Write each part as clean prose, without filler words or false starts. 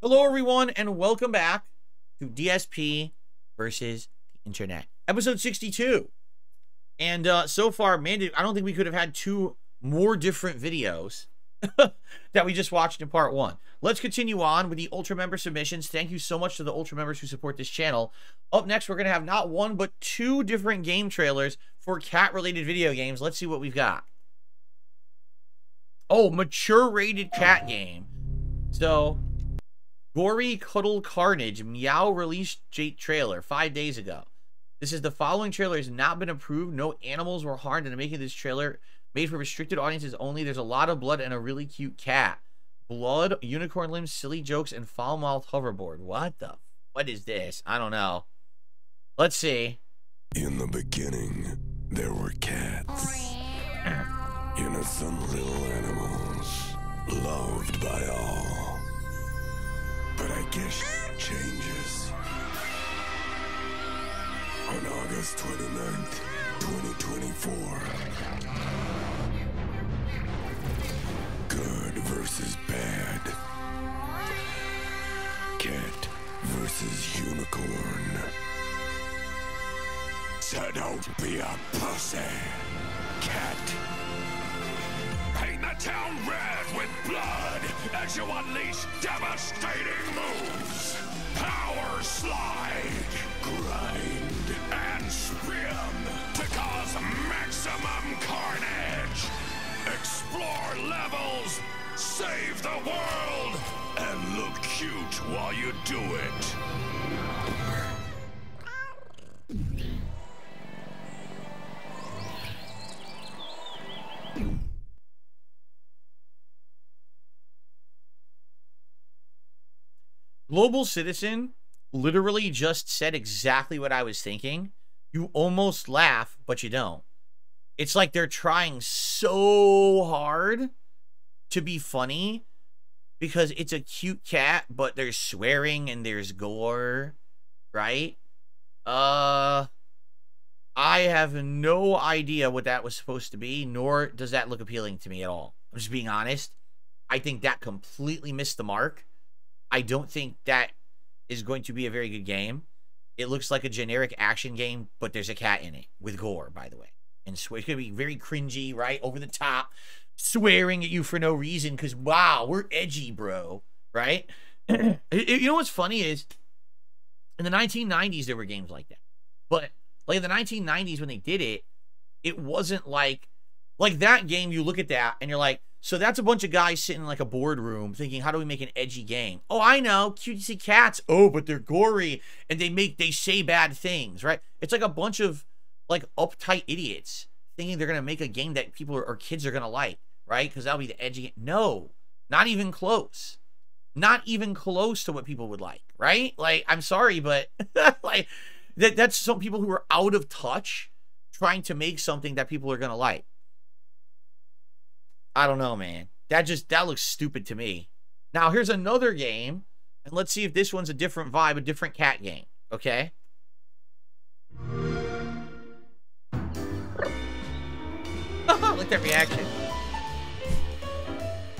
Hello, everyone, and welcome back to DSP versus the Internet, episode 62. And so far, man, I don't think we could have had two more different videos that we just watched in part one. Let's continue on with the Ultra member submissions. Thank you so much to the Ultra members who support this channel. Up next, we're going to have not one, but two different game trailers for cat-related video games. Let's see what we've got. Oh, mature-rated cat game. So, Gory Cuddle Carnage, Meow released trailer 5 days ago. This is the following trailer has not been approved. No animals were harmed in making this trailer. Made for restricted audiences only. There's a lot of blood and a really cute cat. Blood, unicorn limbs, silly jokes, and foul-mouthed hoverboard. What is this? I don't know. Let's see. In the beginning, there were cats. Innocent little animals, loved by all. But I guess changes. On August 29th, 2024. Good versus bad. Cat versus unicorn. So don't be a pussy, cat. Paint the town red with blood as you unleash devastating moves. Power slide, grind, and spin to cause maximum carnage. Explore levels, save the world, and look cute while you do it. Global Citizen literally just said exactly what I was thinking. You almost laugh, but you don't. It's like they're trying so hard to be funny because it's a cute cat, but there's swearing and there's gore, right? I have no idea what that was supposed to be, nor does that look appealing to me at all. I'm just being honest. I think that completely missed the mark. I don't think that is going to be a very good game. It looks like a generic action game, but there's a cat in it with gore, by the way. And it's going to be very cringy, right? Over the top, swearing at you for no reason because, wow, we're edgy, bro, right? You know what's funny is in the 1990s, there were games like that. But like in the 1990s when they did it, it wasn't like that game. You look at that and you're like, so that's a bunch of guys sitting in like a boardroom thinking, how do we make an edgy game? Oh, I know, cutesy cats. Oh, but they're gory and they say bad things, right? It's like a bunch of like uptight idiots thinking they're gonna make a game that people or kids are gonna like, right? Because that'll be the edgy. No, not even close. Not even close to what people would like, right? Like, I'm sorry, but like that's some people who are out of touch trying to make something that people are gonna like. I don't know, man. That looks stupid to me. Now, here's another game, and let's see if this one's a different vibe, a different cat game, okay? Like that reaction.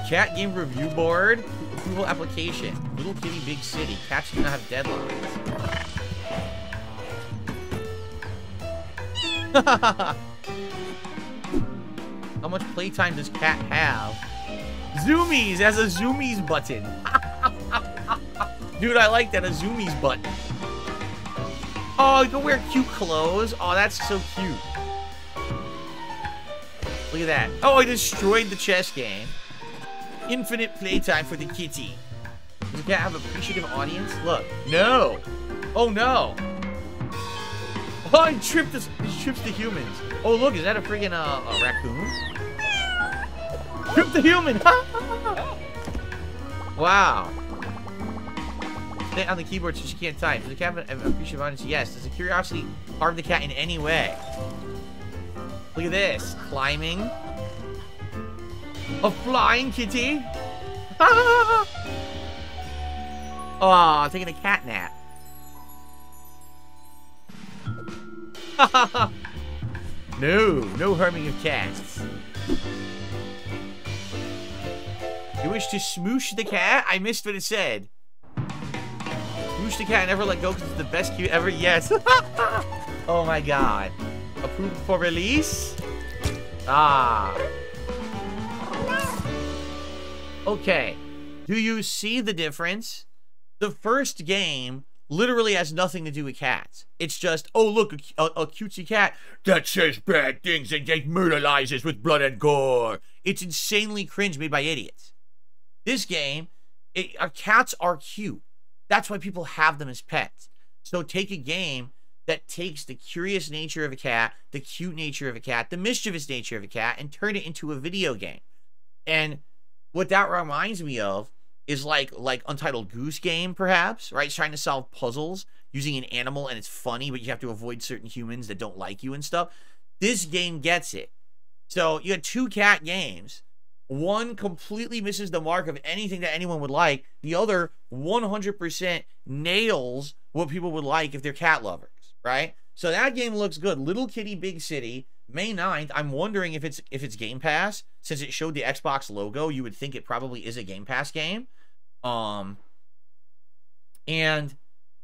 Cat game review board, approval application, Little Kitty Big City. Cats do not have deadlines. How much playtime does cat have? Zoomies! It has a zoomies button. Dude, I like that. A zoomies button. Oh, you can wear cute clothes. Oh, that's so cute. Look at that. Oh, I destroyed the chess game. Infinite playtime for the kitty. Does the cat have an appreciative audience? Look. No. Oh, no. Oh, he trips the humans. Oh, look, is that a friggin' a raccoon? Trip the human! Wow. Stay on the keyboard so she can't type. Does the cat have an appreciative audience? Yes. Does the curiosity harm the cat in any way? Look at this. Climbing. A flying kitty. Oh, taking a cat nap. No harming of cats. You wish to smoosh the cat? I missed what it said. Gooch the cat never let go because it's the best cute ever. Yes. Oh my god. Approved for release? Ah. Okay. Do you see the difference? The first game literally has nothing to do with cats. It's just, oh, look, a cutesy cat that says bad things and murderizes with blood and gore. It's insanely cringe, made by idiots. This game, cats are cute. That's why people have them as pets. So take a game that takes the curious nature of a cat, the cute nature of a cat, the mischievous nature of a cat, and turn it into a video game. And what that reminds me of is like Untitled Goose Game, perhaps, right? It's trying to solve puzzles using an animal, and it's funny, but you have to avoid certain humans that don't like you and stuff. This game gets it. So you had two cat games. One completely misses the mark of anything that anyone would like. The other 100% nails what people would like if they're cat lovers, right? So that game looks good. Little Kitty Big City, May 9th. I'm wondering if it's Game Pass. Since it showed the Xbox logo, you would think it probably is a Game Pass game. And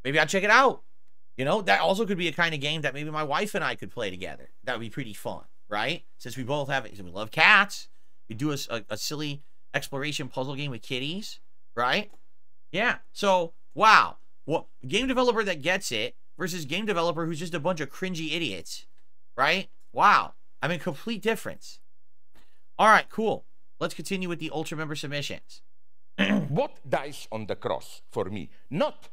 maybe I'll check it out. You know, that also could be a kind of game that maybe my wife and I could play together. That would be pretty fun, right? Since we both have it, we love cats. We do a silly exploration puzzle game with kitties, right? Yeah. So, wow. Well, game developer that gets it versus game developer who's just a bunch of cringy idiots, right? Wow. I mean, complete difference. All right, cool. Let's continue with the Ultra member submissions. What dies on the cross for me? Not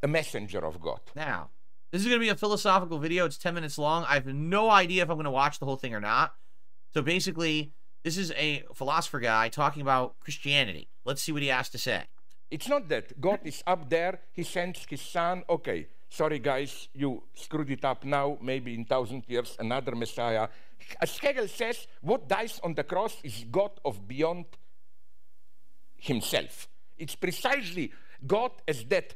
a messenger of God. Now, this is going to be a philosophical video. It's 10 minutes long. I have no idea if I'm going to watch the whole thing or not. So basically, this is a philosopher guy talking about Christianity. Let's see what he has to say. It's not that God is up there, he sends his son, okay, sorry guys, you screwed it up now, maybe in 1,000 years, another Messiah. As Hegel says, what dies on the cross is God of beyond himself. It's precisely God as that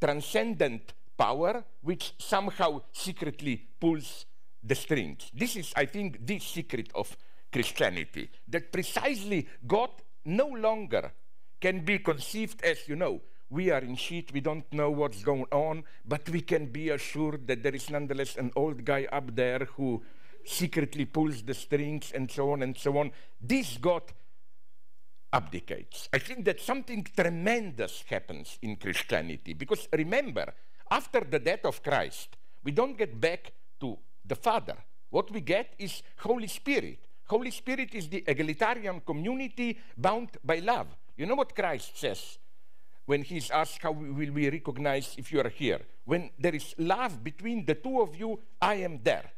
transcendent power which somehow secretly pulls the strings. This is, I think, the secret of Christianity, that precisely God no longer can be conceived as, you know, we are in shit, we don't know what's going on, but we can be assured that there is nonetheless an old guy up there who secretly pulls the strings and so on and so on. This God abdicates. I think that something tremendous happens in Christianity, because remember, after the death of Christ, we don't get back to the Father. What we get is Holy Spirit. Holy Spirit is the egalitarian community bound by love. You know what Christ says when he's asked, how will we recognize if you are here? When there is love between the two of you, I am there.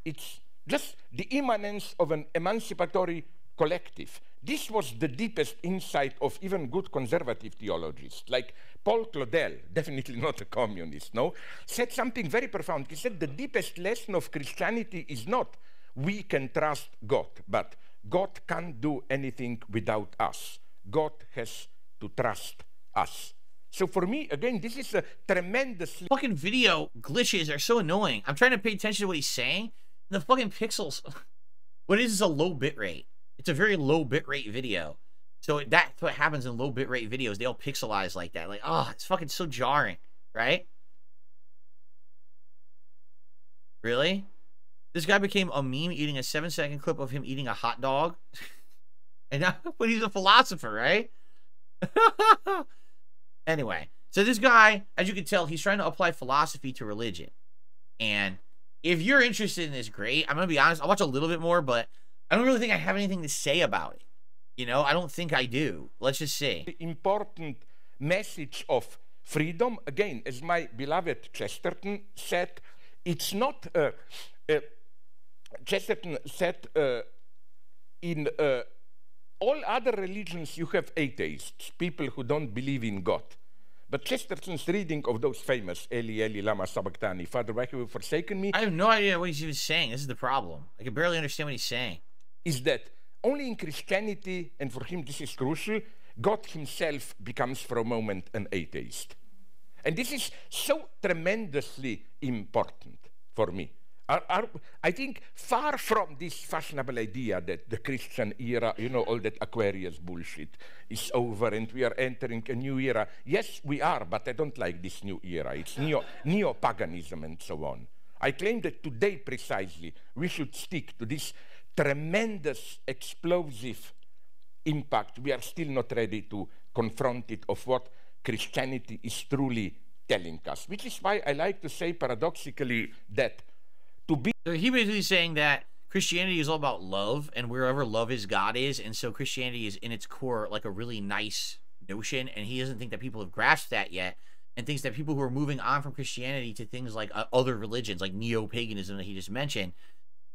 It's just the immanence of an emancipatory collective. This was the deepest insight of even good conservative theologians, like Paul Claudel, definitely not a communist, no, said something very profound. He said the deepest lesson of Christianity is not we can trust God, but God can't do anything without us. God has to trust us. So for me, again, this is a tremendous... Fucking video glitches are so annoying. I'm trying to pay attention to what he's saying. And the fucking pixels... What is a low bitrate? It's a very low bitrate video. So that's what happens in low bitrate videos. They all pixelize like that. Like, oh, it's fucking so jarring, right? Really? This guy became a meme eating a 7-second clip of him eating a hot dog. And now, but he's a philosopher, right? Anyway, so this guy, as you can tell, he's trying to apply philosophy to religion. And if you're interested in this, great. I'm going to be honest, I'll watch a little bit more, but I don't really think I have anything to say about it. You know, I don't think I do. Let's just see. The important message of freedom, again, as my beloved Chesterton said, it's not... Chesterton said, in all other religions you have atheists, people who don't believe in God. But Chesterton's reading of those famous Eli, Eli, lama sabachthani, Father, why have you forsaken me? I have no idea what he's even saying. This is the problem. I can barely understand what he's saying. Is that only in Christianity, and for him this is crucial, God himself becomes for a moment an atheist. And this is so tremendously important for me. I think far from this fashionable idea that the Christian era, you know, all that Aquarius bullshit is over and we are entering a new era. Yes, we are, but I don't like this new era. It's neo-paganism and so on. I claim that today precisely we should stick to this tremendous, explosive impact. We are still not ready to confront it of what Christianity is truly telling us, which is why I like to say paradoxically that to be... So he basically saying that Christianity is all about love, and wherever love is, God is, and so Christianity is in its core like a really nice notion, and he doesn't think that people have grasped that yet, and thinks that people who are moving on from Christianity to things like other religions, like neo-paganism that he just mentioned,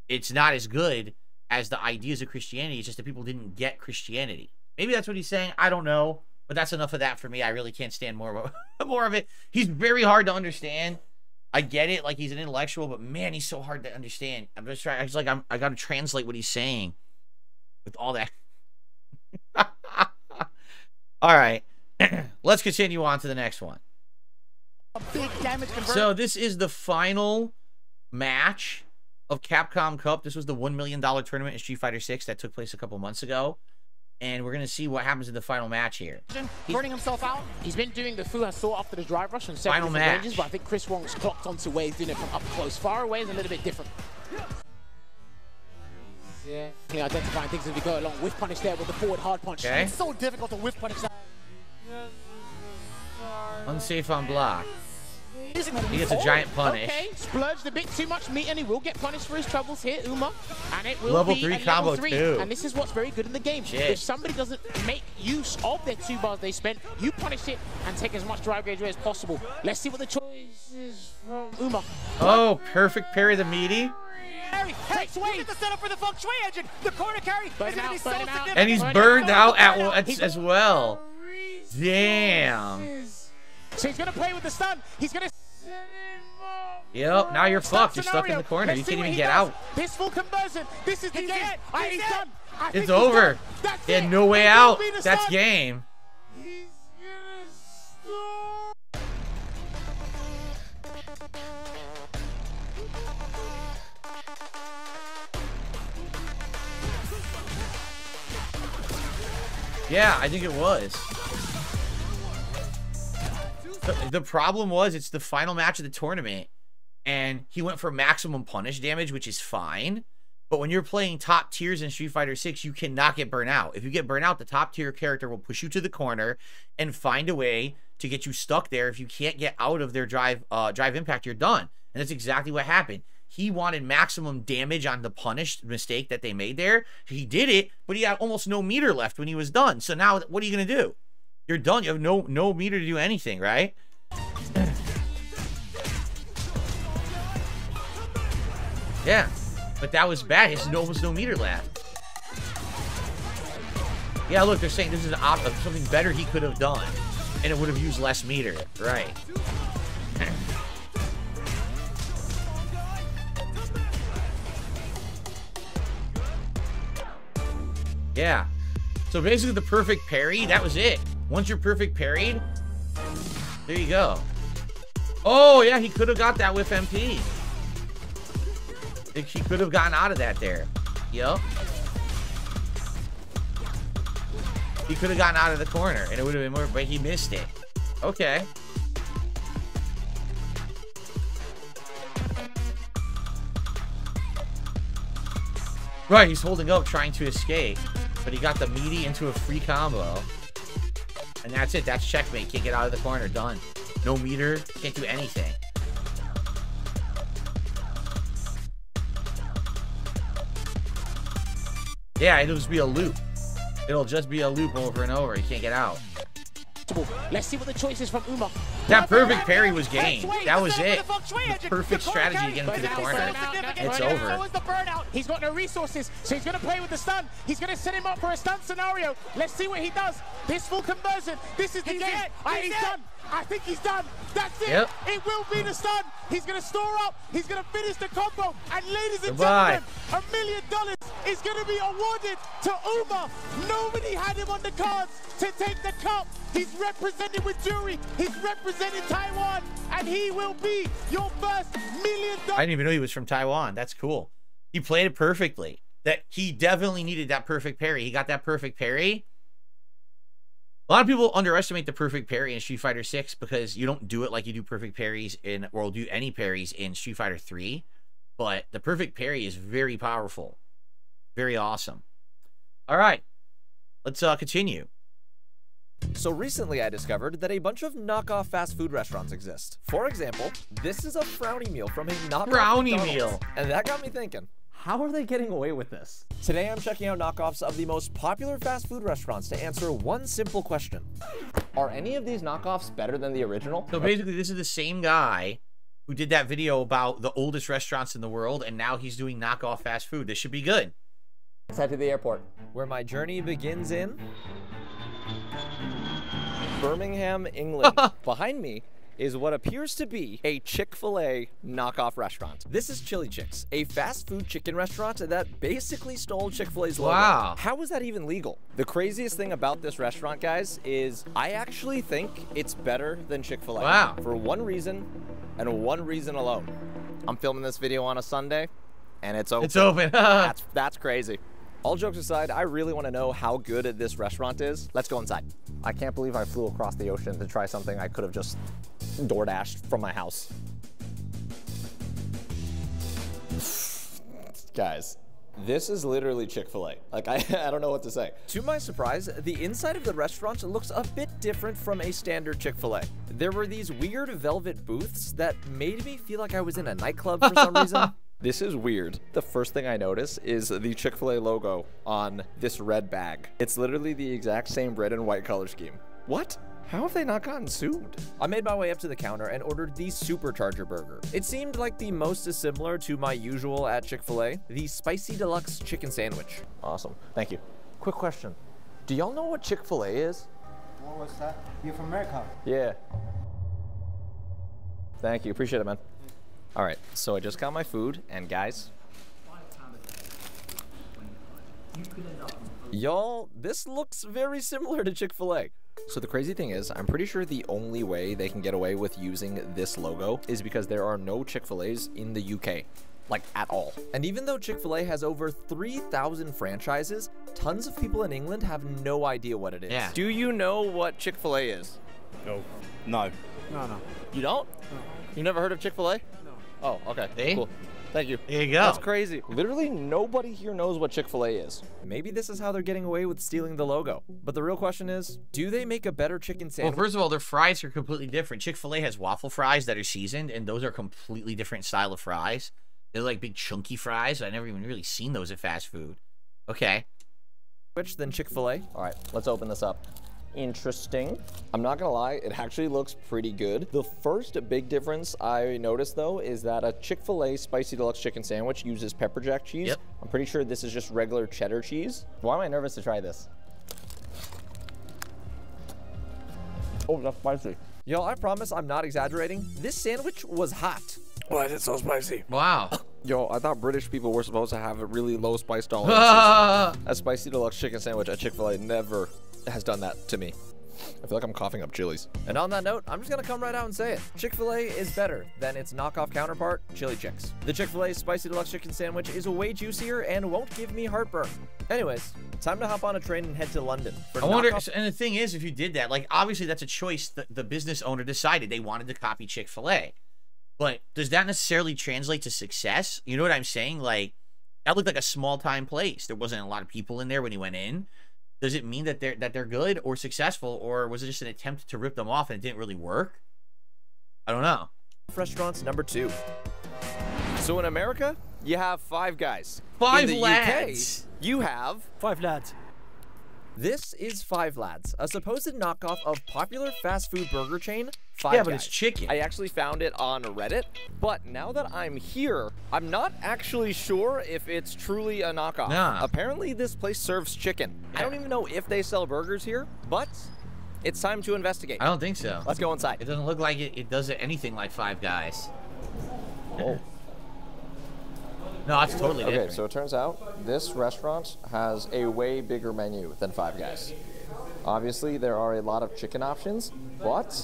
it's not as good as the ideas of Christianity. It's just that people didn't get Christianity. Maybe that's what he's saying. I don't know, but that's enough of that for me. I really can't stand more of it. He's very hard to understand. I get it, like he's an intellectual, but man, he's so hard to understand. I'm just trying. It's like I got to translate what he's saying with all that. All right, let's continue on to the next one. Big damage so this is the final match of Capcom Cup. This was the $1 million tournament in Street Fighter 6 that took place a couple months ago. And we're going to see what happens in the final match here. Burning himself out. He's been doing the Fu Assault after the drive rush on several different ranges, but I think Chris Wong's clocked onto where he's doing it from up close. Far away is a little bit different. Yeah, identifying things as we go along. Whiff punish there with the forward hard punch. Okay. It's so difficult to whiff punish that. Unsafe on block. He gets a giant punish. Okay, splurged a bit too much meat, and he will get punished for his troubles here, Uma. And it will level be 3 a combo level 3. too. And this is what's very good in the game. Shit. If somebody doesn't make use of their 2 bars they spent, you punish it and take as much drive gauge away as possible. Let's see what the choice is from Uma. Oh, perfect parry the meaty. Hey, look at the setup for the feng shui engine. The corner carry is going to be so significant. And he's burned out as well. Damn. So he's going to play with the stun. He's going to... Yep, now you're fucked. You're stuck in the corner. You can't even get out. This full conversion. This is the game. He's done. It's over. He had no way out. That's game. Yeah, I think it was. The problem was it's the final match of the tournament, and he went for maximum punish damage, which is fine. But when you're playing top tiers in Street Fighter 6, you cannot get burnt out. If you get burnt out, the top tier character will push you to the corner and find a way to get you stuck there. If you can't get out of their drive impact, you're done. And that's exactly what happened. He wanted maximum damage on the punished mistake that they made there. He did it, but he had almost no meter left when he was done. So now what are you going to do? You're done. You have no meter to do anything, right? Yeah, but that was bad. He has almost no meter left. Yeah, look, they're saying this is something better he could have done, and it would have used less meter. Right. Yeah. So basically the perfect parry, that was it. Once you're perfect parried, there you go. Oh, yeah, he could have got that with MP. He could have gotten out of that there. Yup. He could have gotten out of the corner, and it would have been more, but he missed it. Okay. Right, he's holding up, trying to escape. But he got the meaty into a free combo. And that's it. That's checkmate. Can't get out of the corner. Done. No meter. Can't do anything. Yeah, it'll just be a loop. It'll just be a loop over and over. You can't get out. Let's see what the choice is from Uma. That perfect parry was game. That was it. The perfect strategy to get him to the corner. It's over. He's got no resources, so he's going to play with the stun. He's going to set him up for a stun scenario. Let's see what he does. This full conversion. This is the game. He's done. I think he's done. That's it. Yep. It will be the stun. He's going to store up. He's going to finish the combo. And ladies and Goodbye. gentlemen, $1 million is going to be awarded to Uma. Nobody had him on the cards to take the cup. He's represented with jury. He's represented Taiwan. And he will be your first $1 million. I didn't even know he was from Taiwan. That's cool. He played it perfectly. That he definitely needed that perfect parry. He got that perfect parry. A lot of people underestimate the perfect parry in Street Fighter 6 because you don't do it like you do perfect parries in, or do any parries in Street Fighter 3. But the perfect parry is very powerful. Very awesome. All right. Let's continue. So recently I discovered that a bunch of knockoff fast food restaurants exist. For example, this is a frowny meal from a knockoff Brownie McDonald's. meal. And that got me thinking, how are they getting away with this? Today I'm checking out knockoffs of the most popular fast food restaurants to answer one simple question. Are any of these knockoffs better than the original? So basically, this is the same guy who did that video about the oldest restaurants in the world, and now he's doing knockoff fast food. This should be good. Let's head to the airport, where my journey begins in Birmingham, England. Behind me is what appears to be a Chick-fil-A knockoff restaurant. This is Chili Chicks, a fast food chicken restaurant that basically stole Chick-fil-A's logo. Wow. How is that even legal? The craziest thing about this restaurant, guys, is I actually think it's better than Chick-fil-A. Wow. For one reason, and one reason alone. I'm filming this video on a Sunday, and it's open. It's open. That's crazy. All jokes aside, I really want to know how good this restaurant is. Let's go inside. I can't believe I flew across the ocean to try something I could have just DoorDashed from my house. Guys, this is literally Chick-fil-A. Like, I don't know what to say. To my surprise, the inside of the restaurant looks a bit different from a standard Chick-fil-A. There were these weird velvet booths that made me feel like I was in a nightclub for some reason. This is weird. The first thing I notice is the Chick-fil-A logo on this red bag. It's literally the exact same red and white color scheme. What? How have they not gotten sued? I made my way up to the counter and ordered the Supercharger burger. It seemed like the most similar to my usual at Chick-fil-A, the Spicy Deluxe Chicken Sandwich. Awesome. Thank you. Quick question. Do y'all know what Chick-fil-A is? What was that? You're from America? Yeah. Thank you. Appreciate it, man. All right, so I just got my food, and guys, y'all, this looks very similar to Chick-fil-A. So the crazy thing is, I'm pretty sure the only way they can get away with using this logo is because there are no Chick-fil-A's in the UK. Like, at all. And even though Chick-fil-A has over 3,000 franchises, tons of people in England have no idea what it is. Yeah. Do you know what Chick-fil-A is? No. No. You don't? You never heard of Chick-fil-A? Oh, okay. See? Cool. Thank you. There you go. That's crazy. Literally nobody here knows what Chick-fil-A is. Maybe this is how they're getting away with stealing the logo. But the real question is, do they make a better chicken Well, sandwich? first of all, their fries are completely different. Chick-fil-A has waffle fries that are seasoned, and those are completely different style of fries. They're like big chunky fries. I never even really seen those at fast food. Okay. Than Chick-fil-A? All right, let's open this up. Interesting. I'm not gonna lie, it actually looks pretty good. The first big difference I noticed though is that a Chick-fil-A Spicy Deluxe Chicken Sandwich uses pepper jack cheese. Yep. I'm pretty sure this is just regular cheddar cheese. Why am I nervous to try this? Oh, that's spicy. Yo, I promise I'm not exaggerating. This sandwich was hot. Why is it so spicy? Wow. Yo, I thought British people were supposed to have a really low spice tolerance. A Spicy Deluxe Chicken Sandwich at Chick-fil-A never has done that to me. I feel like I'm coughing up chilies. And on that note, I'm just gonna come right out and say it. Chick-fil-A is better than its knockoff counterpart, Chili Chicks. The Chick-fil-A Spicy Deluxe Chicken Sandwich is way juicier and won't give me heartburn. Anyways, time to hop on a train and head to London. For I wonder, knockoff- and the thing is, if you did that, like, obviously that's a choice that the business owner decided they wanted to copy Chick-fil-A. But does that necessarily translate to success? You know what I'm saying? Like, that looked like a small-time place. There wasn't a lot of people in there when he went in. Does it mean that they're good or successful, or was it just an attempt to rip them off and it didn't really work? I don't know. Restaurants number 2. So in America, you have Five Guys. Five in the Lads. UK, you have Five Lads. This is Five Lads, a supposed knockoff of popular fast food burger chain, Five Yeah, Guys. but it's chicken. I actually found it on Reddit, but now that I'm here, I'm not actually sure if it's truly a knockoff. Nah. Apparently, this place serves chicken. I don't even know if they sell burgers here, but It's time to investigate. I don't think so. Let's go inside. It doesn't look like it does anything like Five Guys. Oh. No, it's totally different. Okay, so it turns out this restaurant has a way bigger menu than Five Guys. Obviously, there are a lot of chicken options, but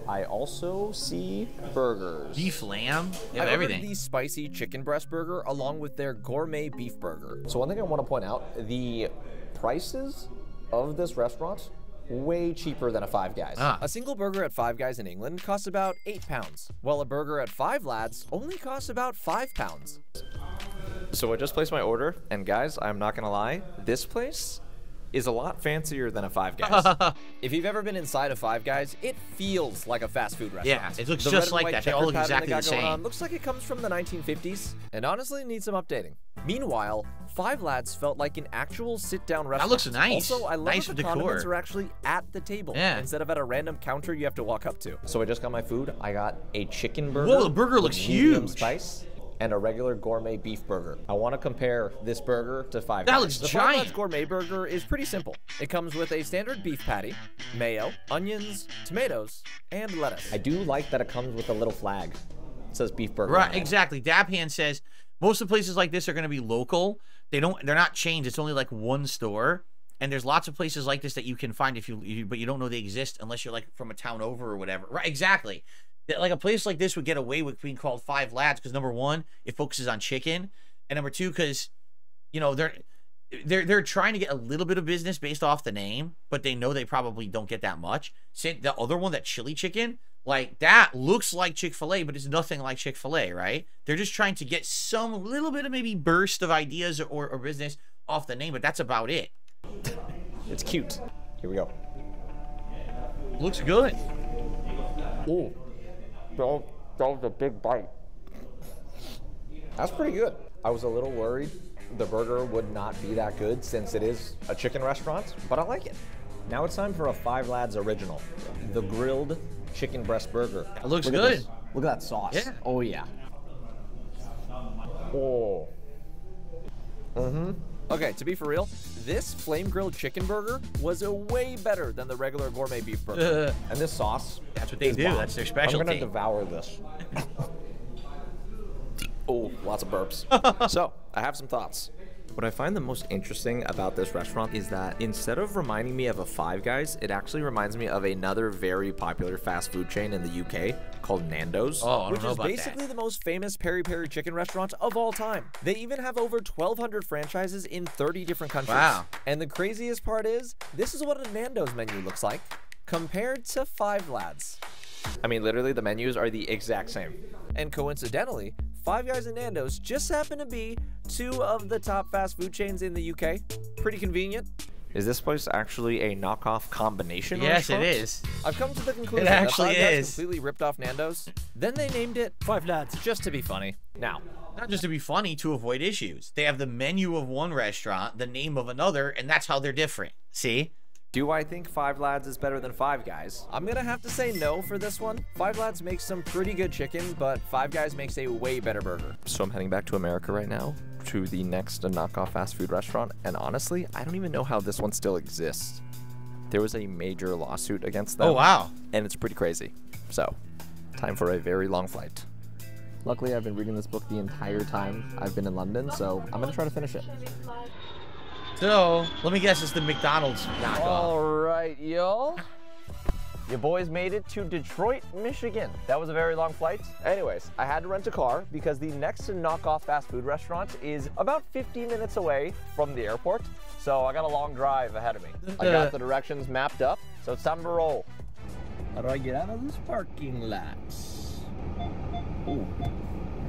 I also see burgers. Beef lamb, they have I ordered everything. the spicy chicken breast burger along with their gourmet beef burger. So one thing I want to point out, the prices of this restaurant way cheaper than a Five Guys. A single burger at Five Guys in England costs about £8, while a burger at Five Lads only costs about £5. So I just placed my order, and guys, I'm not gonna lie, this place is a lot fancier than a Five Guys. If you've ever been inside a Five Guys, it feels like a fast food restaurant. Yeah, it looks The just red and like white that. They all checkered look pattern exactly they the got going on same. looks like it comes from the 1950s, and honestly needs some updating. Meanwhile, Five Lads felt like an actual sit-down restaurant. That looks nice. Also, I love Nice that the decor. condiments are actually at the table instead of at a random counter you have to walk up to. So I just got my food. I got a chicken burger. Whoa, the burger with looks medium huge. Spice. And a regular gourmet beef burger. I want to compare this burger to Five Guys. That looks the giant. Five Lads gourmet burger is pretty simple. It comes with a standard beef patty, mayo, onions, tomatoes, and lettuce. I do like that it comes with a little flag. It says beef burger. Right, exactly. Dabhan says most of the places like this are going to be local. They're not chains. It's only like one store. And there's lots of places like this that you can find but you don't know they exist unless you're like from a town over or whatever. Right, exactly. Like a place like this would get away with being called Five Lads because number one, it focuses on chicken, and number two, because you know they're trying to get a little bit of business based off the name, but they know they probably don't get that much. Say the other one, that chili chicken, like that looks like Chick-fil-A, but it's nothing like Chick-fil-A, right? They're just trying to get some little bit of maybe burst of ideas or business off the name, but that's about it. It's cute. Here we go. Looks good. Ooh. That was a big bite. That's pretty good. I was a little worried the burger would not be that good since it is a chicken restaurant, but I like it. Now it's time for a Five Lads original, the grilled chicken breast burger. It looks Look good. At this. Look at that sauce. Yeah. Oh yeah. Oh. Okay, to be for real, this flame grilled chicken burger was way better than the regular gourmet beef burger. And this sauce, That's what they is do. bomb. That's their specialty. I'm gonna devour this. Oh, lots of burps. So, I have some thoughts. What I find the most interesting about this restaurant is that instead of reminding me of a Five Guys, it actually reminds me of another very popular fast food chain in the UK called Nando's, Oh, I don't which know is about basically that. the most famous peri-peri chicken restaurant of all time. They even have over 1,200 franchises in 30 different countries. Wow. And the craziest part is, this is what a Nando's menu looks like compared to Five Lads. I mean, literally, the menus are the exact same. And coincidentally, Five Guys and Nando's just happen to be two of the top fast food chains in the UK. Pretty convenient. Is this place actually a knockoff combination Yes, it restaurant? is. I've come to the conclusion It actually that Five Guys is. completely ripped off Nando's. Then they named it Five Lads just to be funny. Now, Not just to be funny, to avoid issues. They have the menu of one restaurant, the name of another, and that's how they're different. See? do I think Five Lads is better than Five Guys? I'm gonna have to say no for this one. Five Lads makes some pretty good chicken, but Five Guys makes a way better burger. So I'm heading back to America right now, to the next knockoff fast food restaurant, and honestly, I don't even know how this one still exists. There was a major lawsuit against them. Oh, wow. And it's pretty crazy. So, time for a very long flight. Luckily, I've been reading this book the entire time I've been in London, so I'm gonna try to finish it. So, let me guess, it's the McDonald's knockoff. All right, y'all. Your boys made it to Detroit, Michigan. That was a very long flight. Anyways, I had to rent a car because the next knockoff fast food restaurant is about 50 minutes away from the airport. So I got a long drive ahead of me. I got the directions mapped up, so it's time to roll. How do I get out of this parking lot? Oh,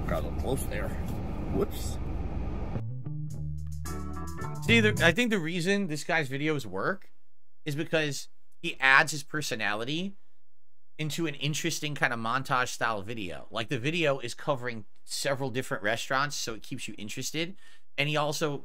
got a little close there. Whoops. See, I think the reason this guy's videos work is because he adds his personality into an interesting kind of montage style video. Like, the video is covering several different restaurants, so it keeps you interested. And he also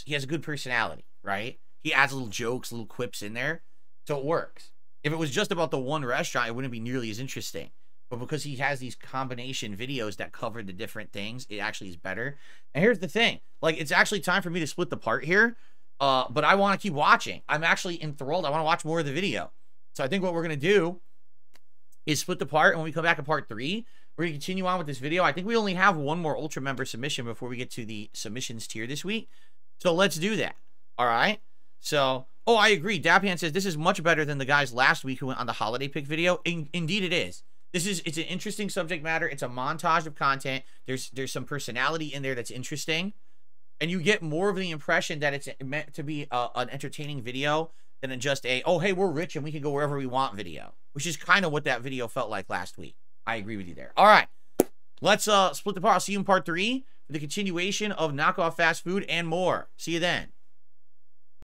he has a good personality, right? He adds little jokes, little quips in there, so it works. If it was just about the one restaurant, it wouldn't be nearly as interesting. But because he has these combination videos that cover the different things, it actually is better. And here's the thing. Like, it's actually time for me to split the part here. But I want to keep watching. I'm actually enthralled. I want to watch more of the video. So I think what we're going to do is split the part, and when we come back in part 3, we're going to continue on with this video. I think we only have one more Ultra member submission before we get to the submissions tier this week. So let's do that. All right. So, oh, I agree. Dapan says this is much better than the guys last week who went on the holiday pick video. Indeed it is. It's an interesting subject matter. It's a montage of content. There's some personality in there that's interesting. And you get more of the impression that it's meant to be an entertaining video than just a, oh, hey, we're rich and we can go wherever we want video, which is kind of what that video felt like last week. I agree with you there. All right. Let's split the part. I'll see you in part 3 for the continuation of knockoff fast food and more. See you then.